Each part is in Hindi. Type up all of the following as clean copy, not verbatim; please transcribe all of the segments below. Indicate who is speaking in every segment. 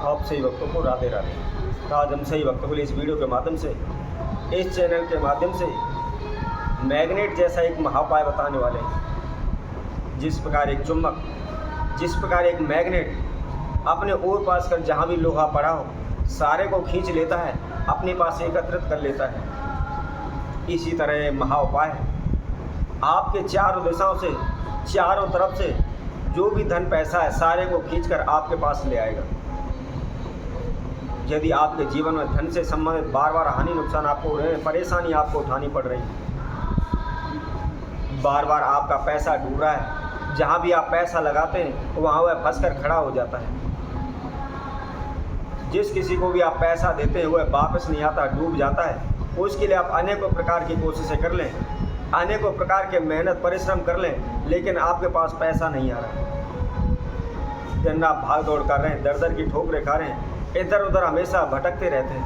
Speaker 1: आप सही वक्तों को राधे राधे। तो आज हम सही वक्तों को लिए इस वीडियो के माध्यम से, इस चैनल के माध्यम से मैग्नेट जैसा एक महाउपाय बताने वाले हैं। जिस प्रकार एक चुंबक, जिस प्रकार एक मैग्नेट अपने ओर पास कर जहाँ भी लोहा पड़ा हो सारे को खींच लेता है, अपने पास एकत्रित कर लेता है, इसी तरह ये महाउपाय है। आपके चारों दिशाओं से, चारों तरफ से जो भी धन पैसा है सारे को खींचकर आपके पास ले आएगा। यदि आपके जीवन में धन से संबंधित बार बार हानि नुकसान आपको हो रहे हैं, परेशानी आपको उठानी पड़ रही है, बार बार आपका पैसा डूब रहा है, जहाँ भी आप पैसा लगाते हैं वहाँ वह फंस कर खड़ा हो जाता है, जिस किसी को भी आप पैसा देते हैं वह वापस नहीं आता, डूब जाता है, उसके लिए आप अनेकों प्रकार की कोशिशें कर लें, अनेकों प्रकार के मेहनत परिश्रम कर लें, लेकिन आपके पास पैसा नहीं आ रहा। दिन रात भाग दौड़ कर रहे हैं, दर दर की ठोकरें खा रहे हैं, इधर उधर हमेशा भटकते रहते हैं,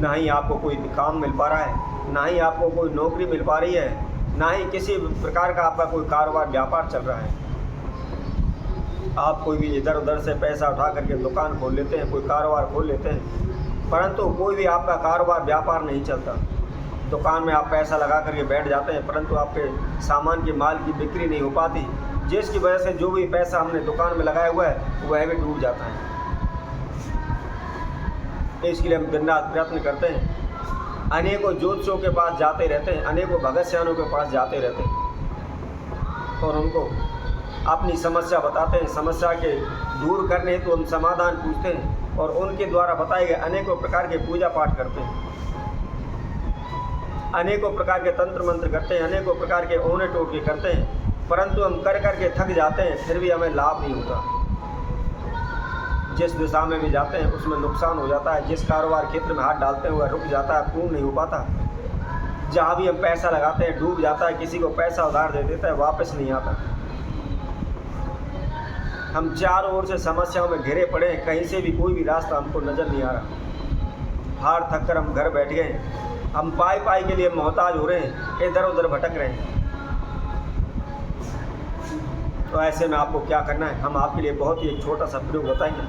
Speaker 1: ना ही आपको कोई काम मिल पा रहा है, ना ही आपको कोई नौकरी मिल पा रही है, ना ही किसी प्रकार का आपका कोई कारोबार व्यापार चल रहा है। आप कोई भी इधर उधर से पैसा उठा करके दुकान खोल लेते हैं, कोई कारोबार खोल लेते हैं, परंतु कोई भी आपका कारोबार व्यापार नहीं चलता। दुकान में आप पैसा लगा करके बैठ जाते हैं, परंतु आपके सामान के माल की बिक्री नहीं हो पाती, जिसकी वजह से जो भी पैसा हमने दुकान में लगाया हुआ है वह भी डूब जाता है। इसके लिए हम दिन रात प्रयत्न करते हैं, अनेकों ज्योतिषियों के पास जाते रहते हैं, अनेकों भगतसियानों के पास जाते रहते हैं और उनको अपनी समस्या बताते हैं। समस्या के दूर करने हेतु हम समाधान पूछते हैं और उनके द्वारा बताए गए अनेकों प्रकार के पूजा पाठ करते हैं, अनेकों प्रकार के तंत्र मंत्र करते हैं, अनेकों प्रकार के ओने टोटके करते हैं, परंतु हम कर करके थक जाते हैं, फिर भी हमें लाभ नहीं होता। जिस दिशा में भी जाते हैं उसमें नुकसान हो जाता है, जिस कारोबार क्षेत्र में हाथ डालते हैं वह रुक जाता है, पूर्ण नहीं हो पाता। जहाँ भी हम पैसा लगाते हैं डूब जाता है, किसी को पैसा उधार दे देता है वापस नहीं आता। हम चारों ओर से समस्याओं में घिरे पड़े हैं, कहीं से भी कोई भी रास्ता हमको नज़र नहीं आ रहा। हार थक कर हम घर बैठ गए, हम पाई पाई के लिए मोहताज हो रहे हैं, इधर उधर भटक रहे हैं। तो ऐसे में आपको क्या करना है, हम आपके लिए बहुत ही एक छोटा सा प्रयोग बताएंगे।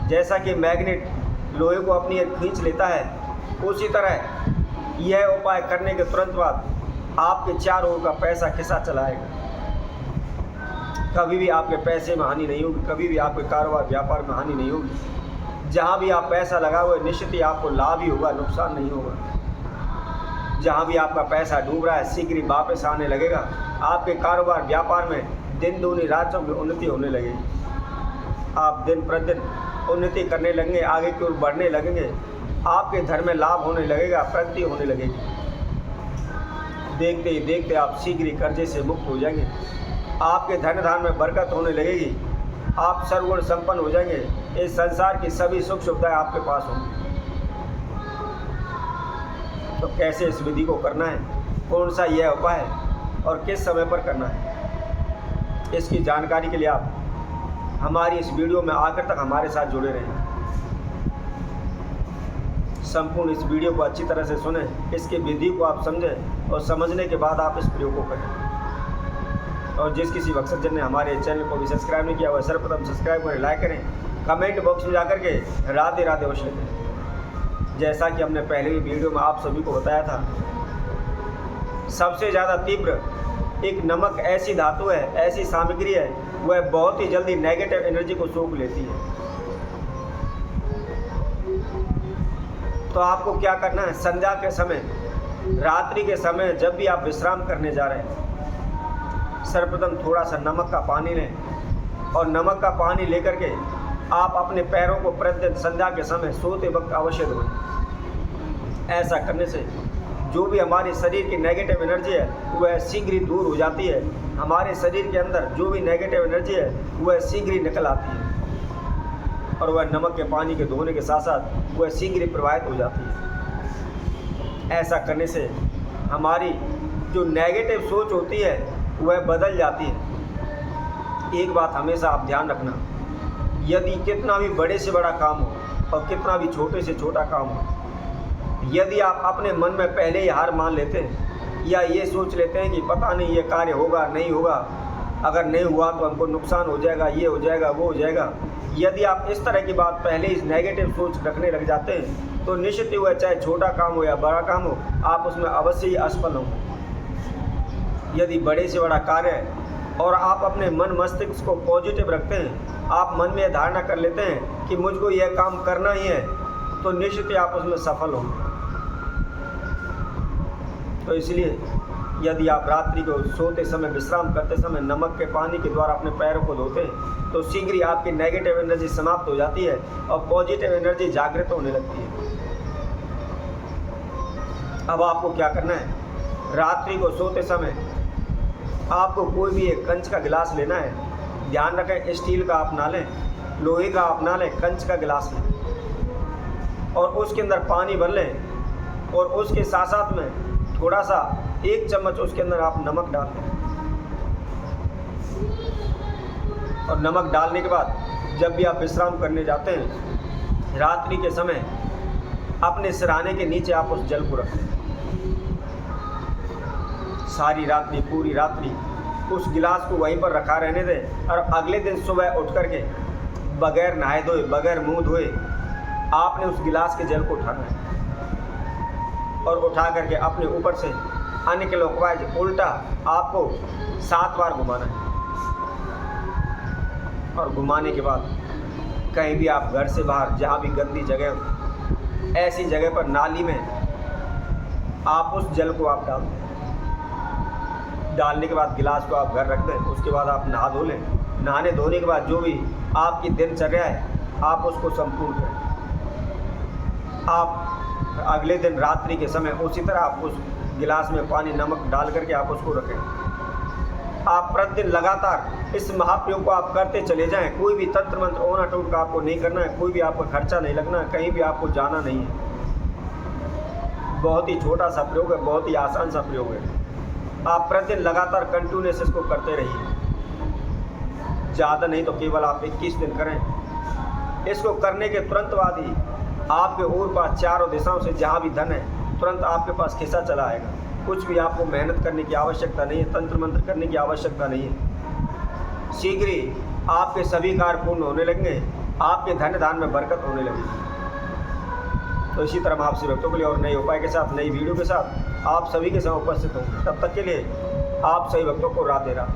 Speaker 1: जैसा कि मैग्नेट लोहे को अपनी ओर खींच लेता है, उसी तरह यह उपाय करने के तुरंत बाद आपके चारों ओर का पैसा खिसा चलाएगा। कभी भी आपके पैसे में हानि नहीं होगी, कभी भी आपके कारोबार व्यापार में हानि नहीं होगी। जहाँ भी आप पैसा लगा हुआ है निश्चित ही आपको लाभ ही होगा, नुकसान नहीं होगा। जहाँ भी आपका पैसा डूब रहा है शीघ्र ही वापस आने लगेगा। आपके कारोबार व्यापार में दिन दूनी रातों में उन्नति होने लगेगी। आप दिन प्रतिदिन उन्नति करने लगेंगे, आगे की ओर बढ़ने लगेंगे, आपके धन में लाभ होने लगेगा, प्रगति होने लगेगी। देखते ही देखते आप शीघ्र ही कर्जे से मुक्त हो जाएंगे, आपके धन धान में बरकत होने लगेगी, आप सर्वगुण संपन्न हो जाएंगे। इस संसार की सभी सुख सुविधाएं आपके पास होंगी। तो कैसे इस विधि को करना है, कौन सा यह उपाय है और किस समय पर करना है, इसकी जानकारी के लिए आप हमारी इस वीडियो में आखिर तक हमारे साथ जुड़े रहें। संपूर्ण इस वीडियो को अच्छी तरह से सुने, इसकी विधि को आप समझें और समझने के बाद आप इस प्रयोग को करें। और जिस किसी मकसद जन ने हमारे चैनल को भी सब्सक्राइब नहीं किया वह सर्वप्रथम सब्सक्राइब करें, लाइक करें, कमेंट बॉक्स में जाकर के राधे राधे अवश्य लिखें। जैसा कि हमने पहले ही वीडियो में आप सभी को बताया था, सबसे ज़्यादा तीव्र एक नमक ऐसी धातु है, ऐसी सामग्री है, वह बहुत ही जल्दी नेगेटिव एनर्जी को सोख लेती है। तो आपको क्या करना है, संध्या के समय, रात्रि के समय जब भी आप विश्राम करने जा रहे हैं, सर्वप्रथम थोड़ा सा नमक का पानी लें और नमक का पानी लेकर के आप अपने पैरों को प्रतिदिन संध्या के समय सोते वक्त अवश्य धोएं। ऐसा करने से जो भी हमारे शरीर की नेगेटिव एनर्जी है वह शीघ्र ही दूर हो जाती है। हमारे शरीर के अंदर जो भी नेगेटिव एनर्जी है वह शीघ्र ही निकल आती है और वह नमक के पानी के धोने के साथ साथ वह शीघ्र ही प्रवाहित हो जाती है। ऐसा करने से हमारी जो नेगेटिव सोच होती है वह बदल जाती है। एक बात हमेशा आप ध्यान रखना, यदि कितना भी बड़े से बड़ा काम हो और कितना भी छोटे से छोटा काम हो, यदि आप अपने मन में पहले ही हार मान लेते हैं या ये सोच लेते हैं कि पता नहीं ये कार्य होगा नहीं होगा, अगर नहीं हुआ तो हमको नुकसान हो जाएगा, ये हो जाएगा, वो हो जाएगा। यदि आप इस तरह की बात पहले ही नेगेटिव सोच रखने लग जाते हैं तो निश्चित ही हुआ, चाहे छोटा काम हो या बड़ा काम हो, आप उसमें अवश्य ही असफल होंगे। यदि बड़े से बड़ा कार्य है और आप अपने मन मस्तिष्क को पॉजिटिव रखते हैं, आप मन में यह धारणा कर लेते हैं कि मुझको यह काम करना ही है, तो निश्चित ही आप उसमें सफल होंगे। तो इसलिए यदि आप रात्रि को सोते समय, विश्राम करते समय नमक के पानी के द्वारा अपने पैरों को धोते हैं तो शीघ्र ही आपकी नेगेटिव एनर्जी समाप्त हो जाती है और पॉजिटिव एनर्जी जागृत होने लगती है। अब आपको क्या करना है, रात्रि को सोते समय आपको कोई भी एक कंच का गिलास लेना है। ध्यान रखें, स्टील का आप ना लें, लोहे का आप ना लें, कंच का गिलास लें और उसके अंदर पानी भर लें और उसके साथ साथ में थोड़ा सा 1 चम्मच उसके अंदर आप नमक डाल दें। और नमक डालने के बाद जब भी आप विश्राम करने जाते हैं रात्रि के समय, अपने सिरहाने के नीचे आप उस जल को रख दें। सारी रात्रि, पूरी रात्रि उस गिलास को वहीं पर रखा रहने दें और अगले दिन सुबह उठ करके बगैर नहाए धोए, बगैर मुंह धोए आपने उस गिलास के जल को उठाना है और उठा करके अपने ऊपर से अन्य क्लॉकवाइज उल्टा आपको 7 बार घुमाना है। और घुमाने के बाद कहीं भी आप घर से बाहर, जहाँ भी गंदी जगह हो, ऐसी जगह पर नाली में आप उस जल को आप डाल दें। डालने के बाद गिलास को आप घर रख दें। उसके बाद आप नहा धो लें। नहाने धोने के बाद जो भी आपकी दिनचर्या है आप उसको संपूर्ण करें। आप अगले दिन रात्रि के समय उसी तरह आप उस गिलास में पानी, नमक डाल करके आप उसको रखें। आप प्रतिदिन लगातार इस महाप्रयोग को आप करते चले जाएं। कोई भी तंत्र मंत्र ओना टोट का आपको नहीं करना है, कोई भी आपका खर्चा नहीं लगना है, कहीं भी आपको जाना नहीं है। बहुत ही छोटा सा प्रयोग है, बहुत ही आसान सा प्रयोग है। आप प्रतिदिन लगातार कंटिन्यूस इसको करते रहिए। ज़्यादा नहीं तो केवल आप 21 दिन करें। इसको करने के तुरंत बाद ही आपके और पास चारों दिशाओं से जहाँ भी धन है तुरंत आपके पास खिस्सा चला आएगा। कुछ भी आपको मेहनत करने की आवश्यकता नहीं है, तंत्र मंत्र करने की आवश्यकता नहीं है। शीघ्र ही आपके सभी कार्य पूर्ण होने लगेंगे, आपके धन धान में बरकत होने लगेगी। तो इसी तरह हम आपसे भक्तों के लिए और नए उपाय के साथ, नई वीडियो के साथ आप सभी के साथ उपस्थित होंगे। तब तक के लिए आप सभी भक्तों को राधे राधे।